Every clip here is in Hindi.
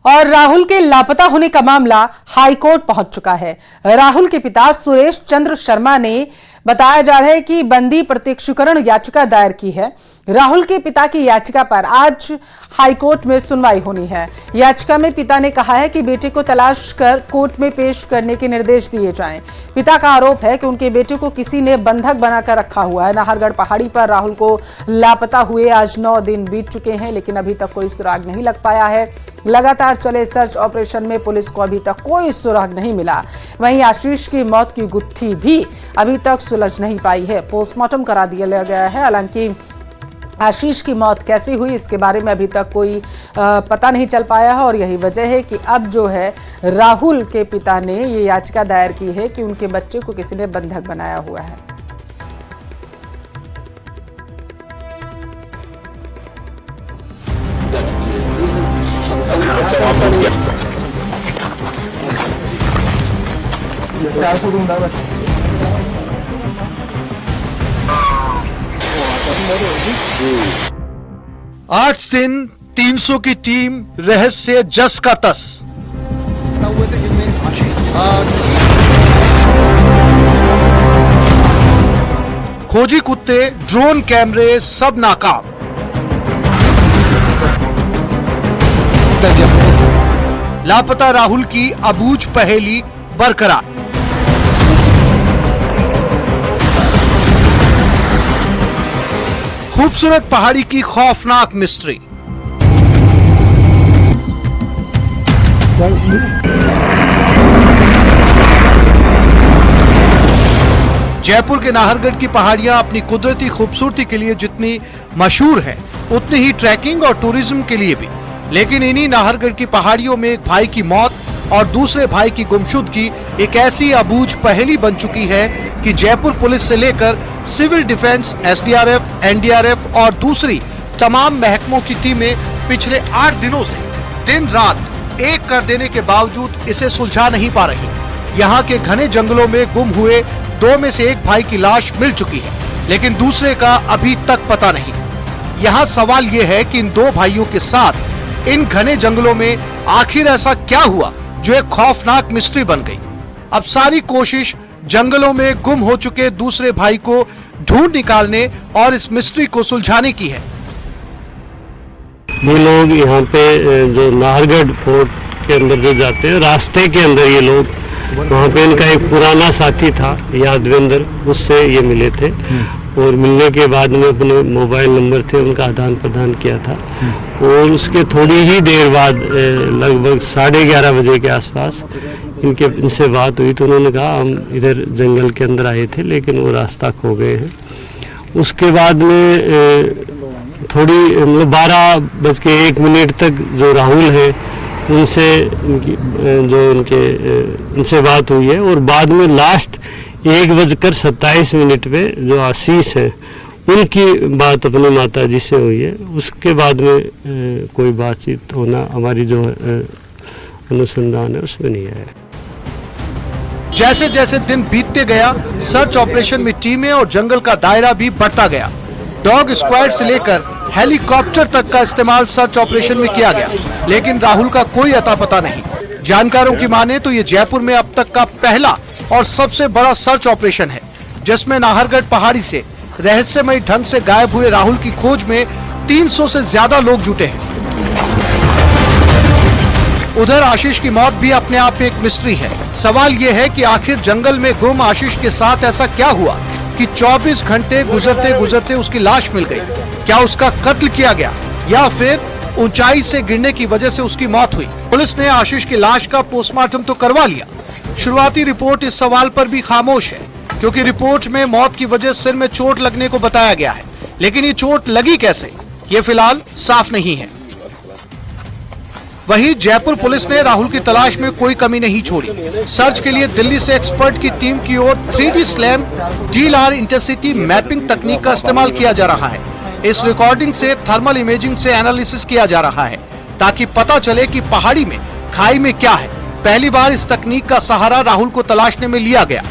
और राहुल के लापता होने का मामला हाईकोर्ट पहुंच चुका है। राहुल के पिता सुरेश चंद्र शर्मा ने बताया जा रहा है कि बंदी प्रत्यक्षीकरण याचिका दायर की है। राहुल के पिता की याचिका पर आज हाईकोर्ट में सुनवाई होनी है। याचिका में पिता ने कहा है कि बेटे को तलाश कर कोर्ट में पेश करने के निर्देश दिए जाएं। पिता का आरोप है कि उनके बेटे को किसी ने बंधक बनाकर रखा हुआ है। नाहरगढ़ पहाड़ी पर राहुल को लापता हुए आज 9 दिन बीत चुके हैं, लेकिन अभी तक कोई सुराग नहीं लग पाया है। लगातार चले सर्च ऑपरेशन में पुलिस को अभी तक कोई सुराग नहीं मिला। वहीं आशीष की मौत की गुत्थी भी अभी तक सुलझ नहीं पाई है। पोस्टमार्टम करा दिया गया है, हालांकि आशीष की मौत कैसे हुई इसके बारे में अभी तक कोई पता नहीं चल पाया है। और यही वजह है कि अब जो है राहुल के पिता ने ये याचिका दायर की है कि उनके बच्चे को किसी ने बंधक बनाया हुआ है। आठ दिन 300 की टीम रहस्य जस का तस। खोजी कुत्ते, ड्रोन कैमरे सब नाकाम। लापता राहुल की अबूझ पहेली बरकरार। खूबसूरत पहाड़ी की खौफनाक मिस्ट्री। जयपुर के नाहरगढ़ की पहाड़ियां अपनी कुदरती खूबसूरती के लिए जितनी मशहूर हैं, उतनी ही ट्रैकिंग और टूरिज्म के लिए भी। लेकिन इन्हीं नाहरगढ़ की पहाड़ियों में एक भाई की मौत और दूसरे भाई की गुमशुदगी एक ऐसी अबूझ पहेली बन चुकी है कि जयपुर पुलिस से लेकर सिविल डिफेंस, एसडीआरएफ, एनडीआरएफ और दूसरी तमाम महकमों की टीमें पिछले 8 दिनों से दिन रात एक कर देने के बावजूद इसे सुलझा नहीं पा रही। यहाँ के घने जंगलों में गुम हुए 2 में से एक भाई की लाश मिल चुकी है, लेकिन दूसरे का अभी तक पता नहीं। यहाँ सवाल ये है कि इन 2 भाइयों के साथ इन घने जंगलों में आखिर ऐसा क्या हुआ जो एक खौफनाक मिस्ट्री बन गई। अब सारी कोशिश जंगलों में गुम हो चुके दूसरे भाई को ढूंढ निकालने और इस मिस्ट्री को सुलझाने की है। ये लोग यहाँ पे जो नाहरगढ़ फोर्ट के अंदर जो जाते हैं, रास्ते के अंदर ये लोग, वहाँ पे इनका एक पुराना साथी था यादवेंद्र, उससे ये मिले थे और मिलने के बाद में अपने मोबाइल नंबर थे उनका आदान प्रदान किया था। और उसके थोड़ी ही देर बाद लगभग 11:30 बजे के आसपास इनसे बात हुई तो उन्होंने कहा हम इधर जंगल के अंदर आए थे लेकिन वो रास्ता खो गए हैं। उसके बाद में थोड़ी 12:01 तक जो राहुल है उनसे उनसे बात हुई है। और बाद में लास्ट 1:27 पे जो आशीष है उनकी बात अपनी माता जी से हुई है। उसके बाद में कोई बातचीत होना हमारी जो अनुसंधान है उसमें नहीं आया। जैसे जैसे दिन बीतते गया, सर्च ऑपरेशन में टीमें और जंगल का दायरा भी बढ़ता गया। डॉग स्क्वाड से लेकर हेलीकॉप्टर तक का इस्तेमाल सर्च ऑपरेशन में किया गया, लेकिन राहुल का कोई अता पता नहीं। जानकारों की माने तो ये जयपुर में अब तक का पहला और सबसे बड़ा सर्च ऑपरेशन है, जिसमें नाहरगढ़ पहाड़ी से रहस्यमय ढंग से गायब हुए राहुल की खोज में 300 से ज्यादा लोग जुटे हैं। उधर आशीष की मौत भी अपने आप एक मिस्ट्री है। सवाल ये है कि आखिर जंगल में गुम आशीष के साथ ऐसा क्या हुआ कि 24 घंटे गुजरते गुजरते उसकी लाश मिल गई। क्या उसका कत्ल किया गया या फिर ऊंचाई से गिरने की वजह से उसकी मौत हुई। पुलिस ने आशीष की लाश का पोस्टमार्टम तो करवा लिया। शुरुआती रिपोर्ट इस सवाल पर भी खामोश है, क्योंकि रिपोर्ट में मौत की वजह सिर में चोट लगने को बताया गया है, लेकिन ये चोट लगी कैसे, ये फिलहाल साफ नहीं है। वहीं जयपुर पुलिस ने राहुल की तलाश में कोई कमी नहीं छोड़ी। सर्च के लिए दिल्ली से एक्सपर्ट की टीम की ओर 3D slam DLR intercity mapping तकनीक का इस्तेमाल किया जा रहा है। इस रिकॉर्डिंग से थर्मल इमेजिंग से एनालिसिस किया जा रहा है, ताकि पता चले कि पहाड़ी में खाई में क्या है। पहली बार इस तकनीक का सहारा राहुल को तलाशने में लिया गया।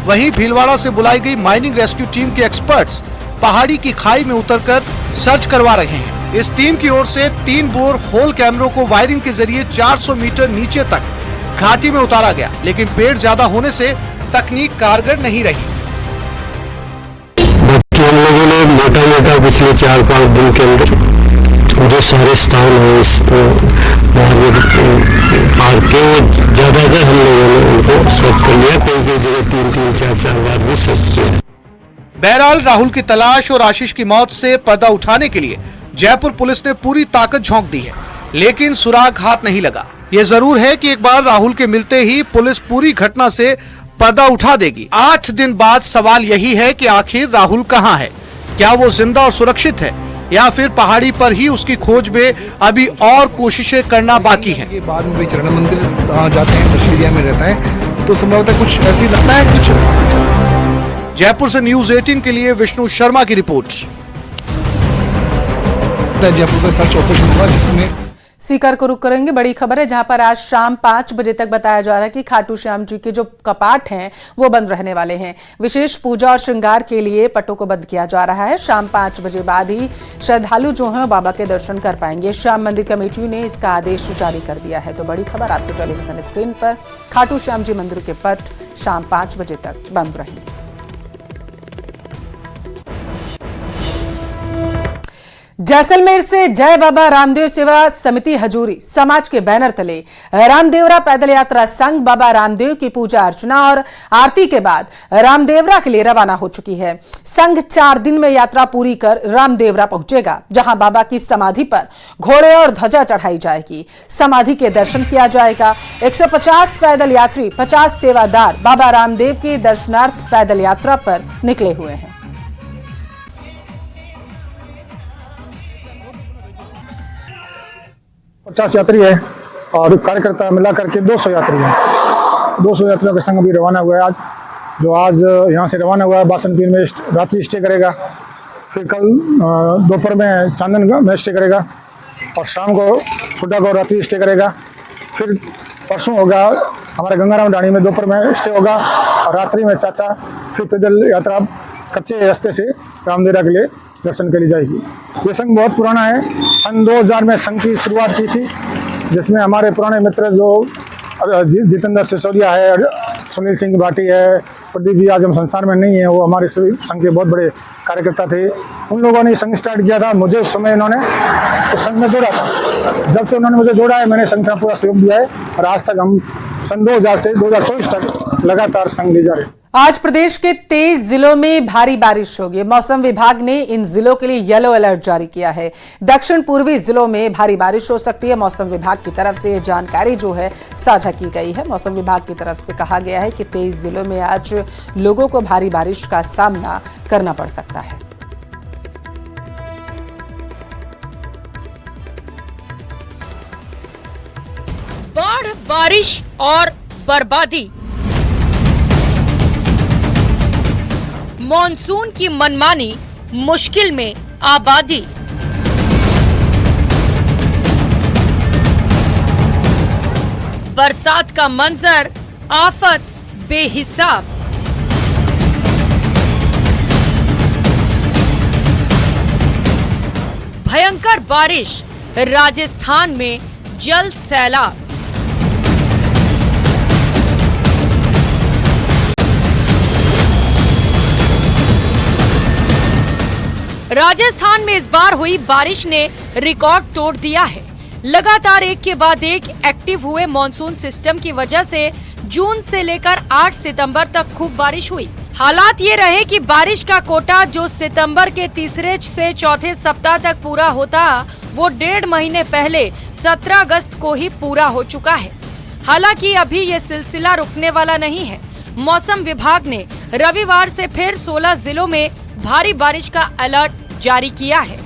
वहीं भीलवाड़ा से बुलाई गई माइनिंग रेस्क्यू टीम के एक्सपर्ट्स पहाड़ी की खाई में उतरकर सर्च करवा रहे हैं। इस टीम की ओर से 3 बोर होल कैमरों को वायरिंग के जरिए 400 मीटर नीचे तक घाटी में उतारा गया, लेकिन पेड़ ज्यादा होने से तकनीक कारगर नहीं रही। हम लोगों ने मोटा पिछले 4-5 दिन के अंदर जो सारे स्थान है इस पार्क के, ज्यादातर हम लोगों ने उनको सर्च कर लिया, कई जगह 3-3, 4-4 बार भी सर्च किया। बहरहाल राहुल की तलाश और आशीष की मौत से पर्दा उठाने के लिए जयपुर पुलिस ने पूरी ताकत झोंक दी है, लेकिन सुराग हाथ नहीं लगा। ये जरूर है कि एक बार राहुल के मिलते ही पुलिस पूरी घटना से पर्दा उठा देगी। 8 दिन बाद सवाल यही है कि आखिर राहुल कहां है? क्या वो जिंदा और सुरक्षित है या फिर पहाड़ी पर ही उसकी खोज में अभी और कोशिशें करना बाकी है? बाद में चरण मंदिर जाते हैं, दशहरिया में रहता है, तो संभवतः कुछ ऐसी लगता है कुछ। जयपुर से न्यूज़ 18 के लिए विष्णु शर्मा की रिपोर्ट। जयपुर का सर्च ऑपरेशन हुआ जिसमें सीकर को रुक करेंगे। बड़ी खबर है जहां पर आज शाम 5 बजे तक बताया जा रहा है कि खाटू श्याम जी के जो कपाट हैं वो बंद रहने वाले हैं। विशेष पूजा और श्रृंगार के लिए पटों को बंद किया जा रहा है। शाम 5 बजे बाद ही श्रद्धालु जो हैं बाबा के दर्शन कर पाएंगे। श्याम मंदिर कमेटी ने इसका आदेश जारी कर दिया है। तो बड़ी खबर आपके टेलीविजन स्क्रीन पर, खाटू श्याम जी मंदिर के पट शाम 5 बजे तक बंद रहेंगे। जैसलमेर से जय बाबा रामदेव सेवा समिति हजूरी समाज के बैनर तले रामदेवरा पैदल यात्रा संघ बाबा रामदेव की पूजा अर्चना और आरती के बाद रामदेवरा के लिए रवाना हो चुकी है। संघ 4 दिन में यात्रा पूरी कर रामदेवरा पहुंचेगा, जहां बाबा की समाधि पर घोड़े और ध्वजा चढ़ाई जाएगी। समाधि के दर्शन किया जाएगा। 150 पैदल यात्री, 50 सेवादार बाबा रामदेव के दर्शनार्थ पैदल यात्रा पर निकले हुए हैं। 50 यात्री है और कार्यकर्ता मिला करके 200 यात्री है। 200 यात्रियों का संघ भी रवाना हुआ है आज, जो आज यहाँ से रवाना हुआ है। बासनपीर में रात्रि स्टे करेगा, फिर कल दोपहर में चांदन में स्टे करेगा और शाम को छुट्टा को रात्रि स्टे करेगा। फिर परसों होगा हमारे गंगाराम ढाणी में दोपहर में स्टे होगा और रात्रि में चाचा फिर पैदल यात्रा कच्चे रास्ते से रामदेवरा के लिए दर्शन के लिए जाएगी। ये संघ बहुत पुराना है। सन 2000 में संघ की शुरुआत की थी, जिसमें हमारे पुराने मित्र जो जितेंद्र सिसोदिया है, सुनील सिंह भाटी है, प्रदीप जी आज हम संसार में नहीं है, वो हमारे संघ के बहुत बड़े कार्यकर्ता थे। उन लोगों ने संघ स्टार्ट किया था। मुझे उस समय इन्होंने उस संघ में जोड़ा था। जब से उन्होंने मुझे जोड़ा है मैंने संघ का पूरा सहयोग दिया है और आज तक हम सन 2000 से 2024 तक लगातार संघ ले जा रहे हैं। आज प्रदेश के 23 जिलों में भारी बारिश होगी। मौसम विभाग ने इन जिलों के लिए येलो अलर्ट जारी किया है। दक्षिण पूर्वी जिलों में भारी बारिश हो सकती है। मौसम विभाग की तरफ से ये जानकारी जो है साझा की गई है। मौसम विभाग की तरफ से कहा गया है कि 23 जिलों में आज लोगों को भारी बारिश का सामना करना पड़ सकता है। बाढ़, बारिश और बर्बादी, मॉनसून की मनमानी, मुश्किल में आबादी। बरसात का मंजर, आफत बेहिसाब। भयंकर बारिश, राजस्थान में जल सैलाब। राजस्थान में इस बार हुई बारिश ने रिकॉर्ड तोड़ दिया है। लगातार एक के बाद एक एक्टिव हुए मॉनसून सिस्टम की वजह से जून से लेकर 8 सितंबर तक खूब बारिश हुई। हालात ये रहे कि बारिश का कोटा जो सितंबर के तीसरे से चौथे सप्ताह तक पूरा होता, वो 1.5 महीने पहले 17 अगस्त को ही पूरा हो चुका है। हालांकि अभी ये सिलसिला रुकने वाला नहीं है। मौसम विभाग ने रविवार से फिर 16 जिलों में भारी बारिश का अलर्ट जारी किया है।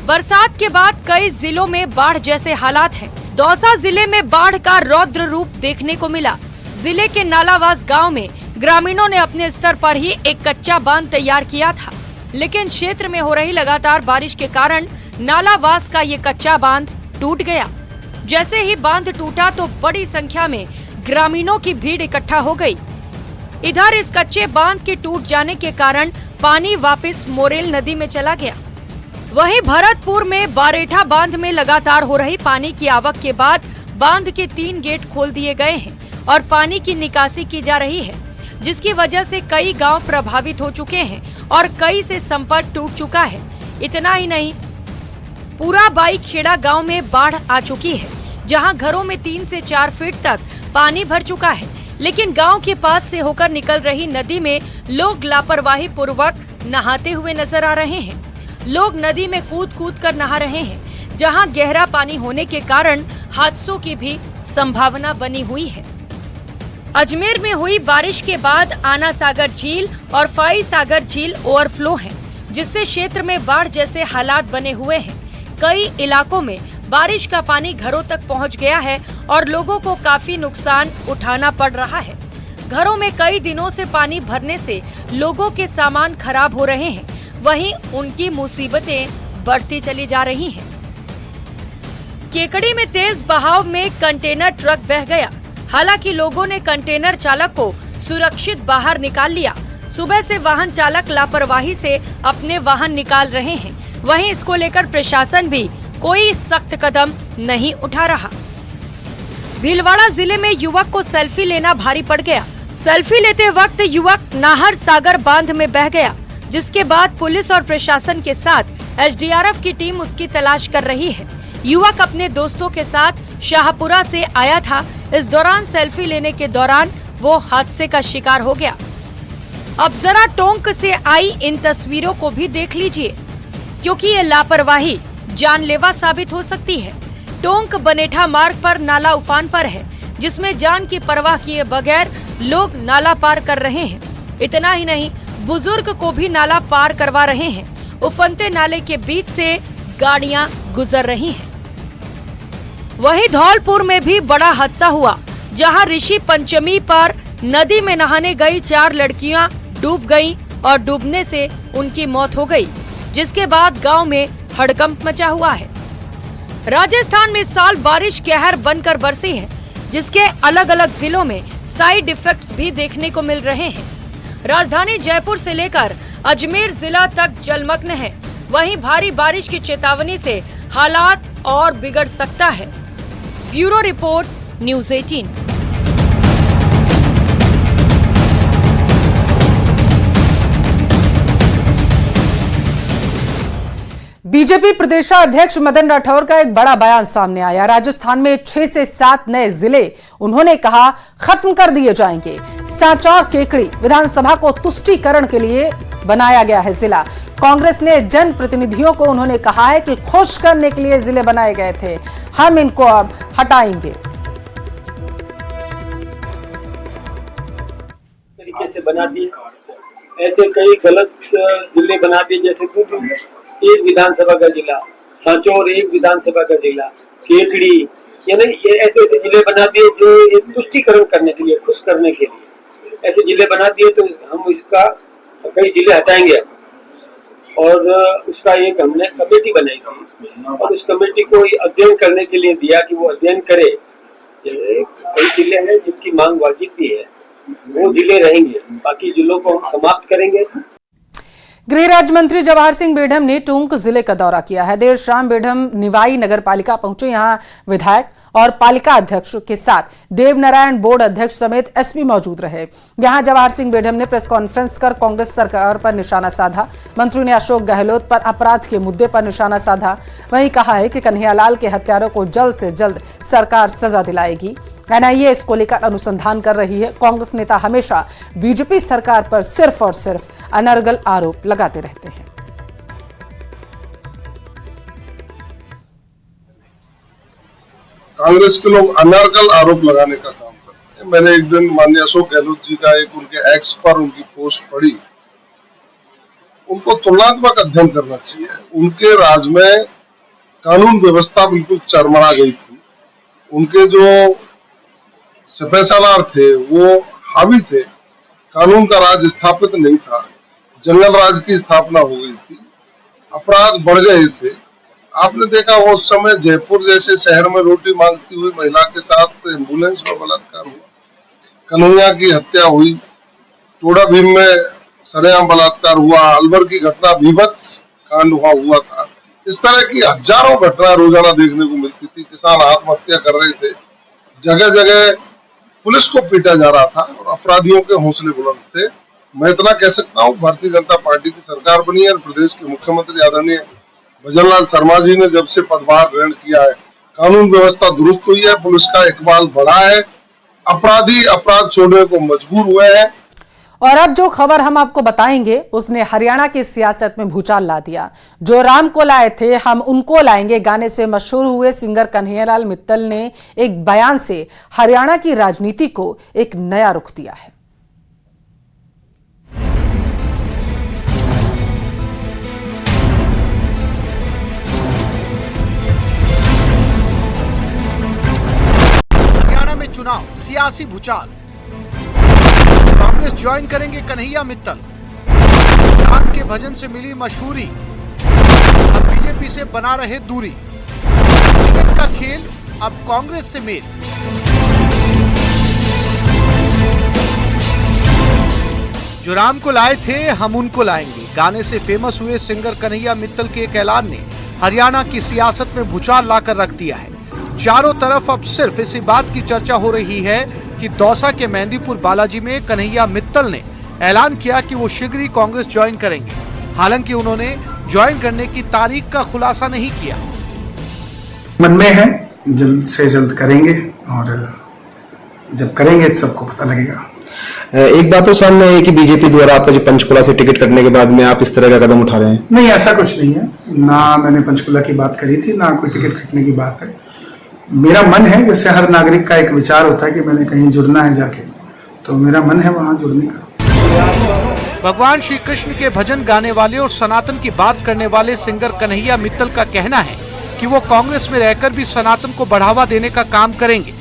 बरसात के बाद कई जिलों में बाढ़ जैसे हालात हैं। दौसा जिले में बाढ़ का रौद्र रूप देखने को मिला। जिले के नालावास गांव में ग्रामीणों ने अपने स्तर पर ही एक कच्चा बांध तैयार किया था, लेकिन क्षेत्र में हो रही लगातार बारिश के कारण नालावास का ये कच्चा बांध टूट गया। जैसे ही बांध टूटा तो बड़ी संख्या में ग्रामीणों की भीड़ इकट्ठा हो गई। इधर इस कच्चे बांध के टूट जाने के कारण पानी वापस मोरेल नदी में चला गया। वहीं भरतपुर में बारेठा बांध में लगातार हो रही पानी की आवक के बाद बांध के 3 गेट खोल दिए गए हैं और पानी की निकासी की जा रही है, जिसकी वजह से कई गांव प्रभावित हो चुके हैं और कई से संपर्क टूट चुका है। इतना ही नहीं, पूरा बाईखेड़ा गांव में बाढ़ आ चुकी है, जहां घरों में 3 से 4 फीट तक पानी भर चुका है। लेकिन गांव के पास से होकर निकल रही नदी में लोग लापरवाही पूर्वक नहाते हुए नजर आ रहे हैं। लोग नदी में कूद कूद कर नहा रहे हैं, जहां गहरा पानी होने के कारण हादसों की भी संभावना बनी हुई है। अजमेर में हुई बारिश के बाद आना सागर झील और फाई सागर झील ओवरफ्लो है, जिससे क्षेत्र में बाढ़ जैसे हालात बने हुए हैं। कई इलाकों में बारिश का पानी घरों तक पहुंच गया है और लोगों को काफी नुकसान उठाना पड़ रहा है। घरों में कई दिनों से पानी भरने से लोगों के सामान खराब हो रहे हैं, वहीं उनकी मुसीबतें बढ़ती चली जा रही हैं। केकड़ी में तेज बहाव में कंटेनर ट्रक बह गया। हालांकि लोगों ने कंटेनर चालक को सुरक्षित बाहर निकाल लिया। सुबह से वाहन चालक लापरवाही से अपने वाहन निकाल रहे हैं, वहीं इसको लेकर प्रशासन भी कोई सख्त कदम नहीं उठा रहा। भीलवाड़ा जिले में युवक को सेल्फी लेना भारी पड़ गया। सेल्फी लेते वक्त युवक नाहर सागर बांध में बह गया, जिसके बाद पुलिस और प्रशासन के साथ एसडीआरएफ की टीम उसकी तलाश कर रही है। युवक अपने दोस्तों के साथ शाहपुरा से आया था। इस दौरान सेल्फी लेने के दौरान वो हादसे का शिकार हो गया। अब जरा टोंक से आई इन तस्वीरों को भी देख लीजिए, क्योंकि ये लापरवाही जानलेवा साबित हो सकती है। टोंक बनेठा मार्ग पर नाला उफान पर है, जिसमें जान की परवाह किए बगैर लोग नाला पार कर रहे हैं। इतना ही नहीं, बुजुर्ग को भी नाला पार करवा रहे हैं। उफनते नाले के बीच से गाड़ियां गुजर रही हैं। वहीं धौलपुर में भी बड़ा हादसा हुआ, जहां ऋषि पंचमी पर नदी में नहाने गई 4 लड़कियां डूब गईं और डूबने से उनकी मौत हो गई, जिसके बाद गांव में हड़कंप मचा हुआ है। राजस्थान में इस साल बारिश कहर बनकर बरसी है, जिसके अलग अलग जिलों में साइड इफेक्ट्स भी देखने को मिल रहे हैं। राजधानी जयपुर से लेकर अजमेर जिला तक जलमग्न है। वहीं भारी बारिश की चेतावनी से हालात और बिगड़ सकता है। Bureau report, news 18। बीजेपी प्रदेशाध्यक्ष मदन राठौर का एक बड़ा बयान सामने आया। राजस्थान में 6 से 7 नए जिले उन्होंने कहा खत्म कर दिए जाएंगे। सांचौर केकड़ी विधानसभा को तुष्टीकरण के लिए बनाया गया है जिला। कांग्रेस ने जन प्रतिनिधियों को उन्होंने कहा है कि खुश करने के लिए जिले बनाए गए थे, हम इनको अब हटाएंगे। तरीके से बना दिए, ऐसे कई गलत जिले बना दिए, जैसे एक विधानसभा का जिला, सांचौर एक विधानसभा का जिला, केकड़ी, यानी ये ऐसे ऐसे जिले बना दिए जो एक तुष्टीकरण करने के लिए, खुश करने के लिए ऐसे जिले बना दिए। तो हम इसका कई जिले हटाएंगे और उसका एक हमने कमेटी बनाई थी और उस कमेटी को अध्ययन करने के लिए दिया कि वो अध्ययन करे। कई जिले हैं जिनकी मांग वाजिब भी है, वो जिले रहेंगे, बाकी जिलों को हम समाप्त करेंगे। गृह राज्य मंत्री जवाहर सिंह बेढम ने टोंक जिले का दौरा किया है। देर शाम बेढम निवाई नगर पालिका पहुंचे। यहां विधायक और पालिका अध्यक्ष के साथ देवनारायण बोर्ड अध्यक्ष समेत एसपी मौजूद रहे। यहां जवाहर सिंह बेढम ने प्रेस कॉन्फ्रेंस कर कांग्रेस सरकार पर निशाना साधा। मंत्री ने अशोक गहलोत पर अपराध के मुद्दे पर निशाना साधा। वहीं कहा है कि कन्हैयालाल के हत्यारों को जल्द से जल्द सरकार सजा दिलाएगी। एनआईए इसको लेकर अनुसंधान कर रही है। कांग्रेस नेता हमेशा बीजेपी सरकार पर सिर्फ और सिर्फ अनर्गल आरोप लगाते रहते हैं। कांग्रेस के लोग अनर्गल आरोप लगाने का काम करते हैं। मैंने एक दिन माननीय अशोक गहलोत जी का एक उनके एक्स पर उनकी पोस्ट पढ़ी। उनको तुलनात्मक अध्ययन करना चाहिए। उनके राज में कानून व्यवस्था बिल्कुल चरमरा गई थी। उनके जो सिपहसालार थे वो हावी थे, कानून का राज स्थापित नहीं था, जंगल राज की स्थापना हो गई थी, अपराध बढ़ गए थे। आपने देखा उस समय जयपुर जैसे शहर में रोटी मांगती हुई महिला के साथ एम्बुलेंस में बलात्कार हुआ, कन्हैया की हत्या हुई, टोडा भीम में सरेआम बलात्कार हुआ, अलवर की घटना बीभत्स कांड हुआ था। इस तरह की हजारों घटना रोजाना देखने को मिलती थी। किसान आत्महत्या कर रहे थे, जगह जगह पुलिस को पीटा जा रहा था और अपराधियों के हौसले बुलंद थे। मैं इतना कह सकता हूँ, भारतीय जनता पार्टी की सरकार बनी है और प्रदेश के मुख्यमंत्री आदरणीय भजनलाल शर्मा जी ने जब से पदभार ग्रहण किया है, कानून व्यवस्था दुरुस्त हुई है, पुलिस का इकबाल बढ़ा है, अपराधी अपराध छोड़ने को मजबूर हुए हैं। और अब जो खबर हम आपको बताएंगे उसने हरियाणा की सियासत में भूचाल ला दिया। जो राम को लाए थे हम उनको लाएंगे गाने से मशहूर हुए सिंगर कन्हैयालाल मित्तल ने एक बयान से हरियाणा की राजनीति को एक नया रुख दिया है। हरियाणा में चुनाव, सियासी भूचाल। कांग्रेस ज्वाइन करेंगे कन्हैया मित्तल। राम के भजन से मिली मशहूरी, अब बीजेपी से बना रहे दूरी। टिकट का खेल, अब कांग्रेस से मेल। जो राम को लाए थे हम उनको लाएंगे गाने से फेमस हुए सिंगर कन्हैया मित्तल के एक ऐलान ने हरियाणा की सियासत में भूचाल लाकर रख दिया है। चारों तरफ अब सिर्फ इसी बात की चर्चा हो रही है कि दौसा के मेहंदीपुर बालाजी में कन्हैया मित्तल ने ऐलान किया कि वो शीघ्र ही कांग्रेस ज्वाइन करेंगे। हालांकि उन्होंने ज्वाइन करने की तारीख का खुलासा नहीं किया। मन में है, जल्द से जल्द करेंगे और जब करेंगे सबको पता लगेगा। एक बात तो सामने है कि बीजेपी द्वारा आपका जो पंचकुला से टिकट कटने के बाद में आप इस तरह का कदम उठा रहे हैं। नहीं, ऐसा कुछ नहीं है, ना मैंने पंचकुला की बात करी थी, ना कोई टिकट कटने की बात है। मेरा मन है, जैसे हर नागरिक का एक विचार होता है कि मैंने कहीं जुड़ना है जाके, तो मेरा मन है वहां जुड़ने का। भगवान श्री कृष्ण के भजन गाने वाले और सनातन की बात करने वाले सिंगर कन्हैया मित्तल का कहना है कि वो कांग्रेस में रहकर भी सनातन को बढ़ावा देने का काम करेंगे।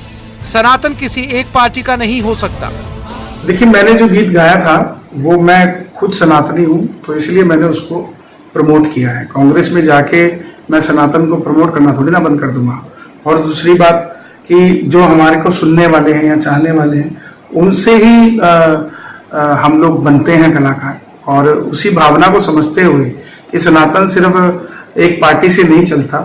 सनातन किसी एक पार्टी का नहीं हो सकता। देखिए, मैंने जो गीत गाया था वो मैं खुद सनातनी हूँ, तो इसलिए मैंने उसको प्रमोट किया है। कांग्रेस में जाके मैं सनातन को प्रमोट करना थोड़ी ना बंद कर दूंगा। और दूसरी बात कि जो हमारे को सुनने वाले हैं या चाहने वाले हैं, उनसे ही हम लोग बनते हैं कलाकार, और उसी भावना को समझते हुए कि सनातन सिर्फ एक पार्टी से नहीं चलता।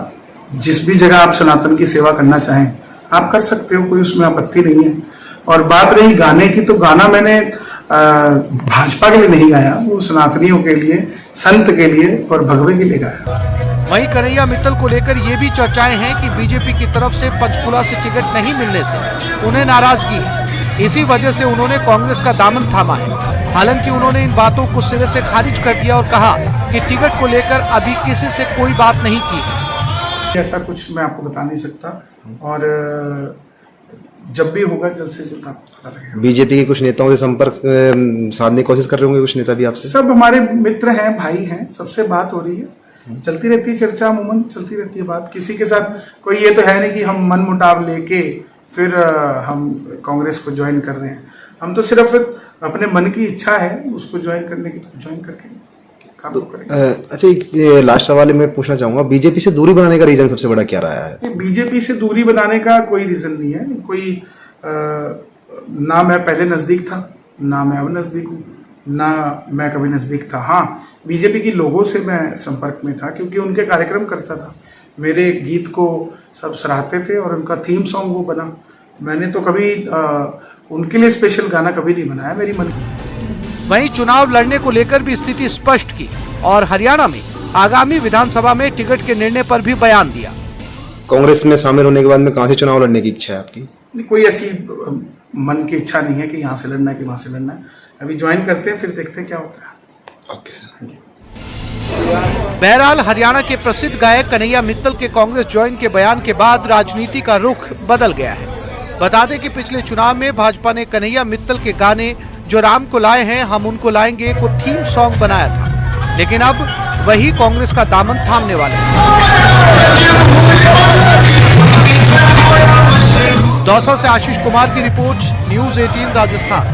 जिस भी जगह आप सनातन की सेवा करना चाहें आप कर सकते हो, कोई उसमें आपत्ति नहीं है। और बात रही गाने की, तो गाना मैंने भाजपा के लिए नहीं गाया, वो सनातनियों के लिए, संत के लिए और भगवे के लिए गाया। वहीं कन्हैया मित्तल को लेकर ये भी चर्चाएं हैं कि बीजेपी की तरफ से पंचकुला से टिकट नहीं मिलने से उन्हें नाराजगी है। इसी वजह से उन्होंने कांग्रेस का दामन थामा है। हालांकि उन्होंने इन बातों को सिरे से खारिज कर दिया और कहा कि टिकट को लेकर अभी किसी से कोई बात नहीं की। ऐसा कुछ मैं आपको बता नहीं सकता, और जब भी होगा जल्द से जल्द आपको पता लगेगा। बीजेपी के कुछ नेताओं से संपर्क साधने की कोशिश कर रहे होंगे कुछ नेता भी आपसे? सब हमारे मित्र हैं, भाई हैं, सबसे बात हो रही है, चलती रहती है चर्चा, अमूमन चलती रहती है बात। किसी के साथ कोई ये तो है नहीं कि हम मन मुटाव लेके फिर हम कांग्रेस को ज्वाइन कर रहे हैं। हम तो सिर्फ अपने मन की इच्छा है उसको ज्वाइन करने की, तो ज्वाइन करके काम करेंगे। अच्छा, एक लास्ट सवाल मैं पूछना चाहूंगा, बीजेपी से दूरी बनाने का रीजन सबसे बड़ा क्या रहा है? बीजेपी से दूरी बनाने का कोई रीजन नहीं है। कोई ना मैं पहले नजदीक था, ना मैं अब नजदीक हूँ, ना मैं कभी नजदीक था। हाँ, बीजेपी के लोगों से मैं संपर्क में था क्योंकि उनके कार्यक्रम करता था। मेरे गीत को सब सराहते थे और उनका थीम सॉन्ग वो बना। मैंने तो कभी उनके लिए स्पेशल गाना कभी नहीं बनाया, मेरी मन की। वहीं चुनाव लड़ने को लेकर भी स्थिति स्पष्ट की और हरियाणा में आगामी विधानसभा में टिकट के निर्णय पर भी बयान दिया। कांग्रेस में शामिल होने के बाद में कहां से चुनाव लड़ने की इच्छा है आपकी? कोई ऐसी मन की इच्छा नहीं है कि यहाँ से लड़ना है कि वहां से लड़ना है। अभी ज्वाइन करते हैं, फिर देखते हैं क्या होता है। Okay sir. बहरहाल हरियाणा के प्रसिद्ध गायक कन्हैया मित्तल के कांग्रेस ज्वाइन के बयान के बाद राजनीति का रुख बदल गया है। बता दें कि पिछले चुनाव में भाजपा ने कन्हैया मित्तल के गाने जो राम को लाए हैं हम उनको लाएंगे को थीम सॉन्ग बनाया था, लेकिन अब वही कांग्रेस का दामन थामने वाले हैं। दौसा से आशीष कुमार की रिपोर्ट, न्यूज़ 18 राजस्थान।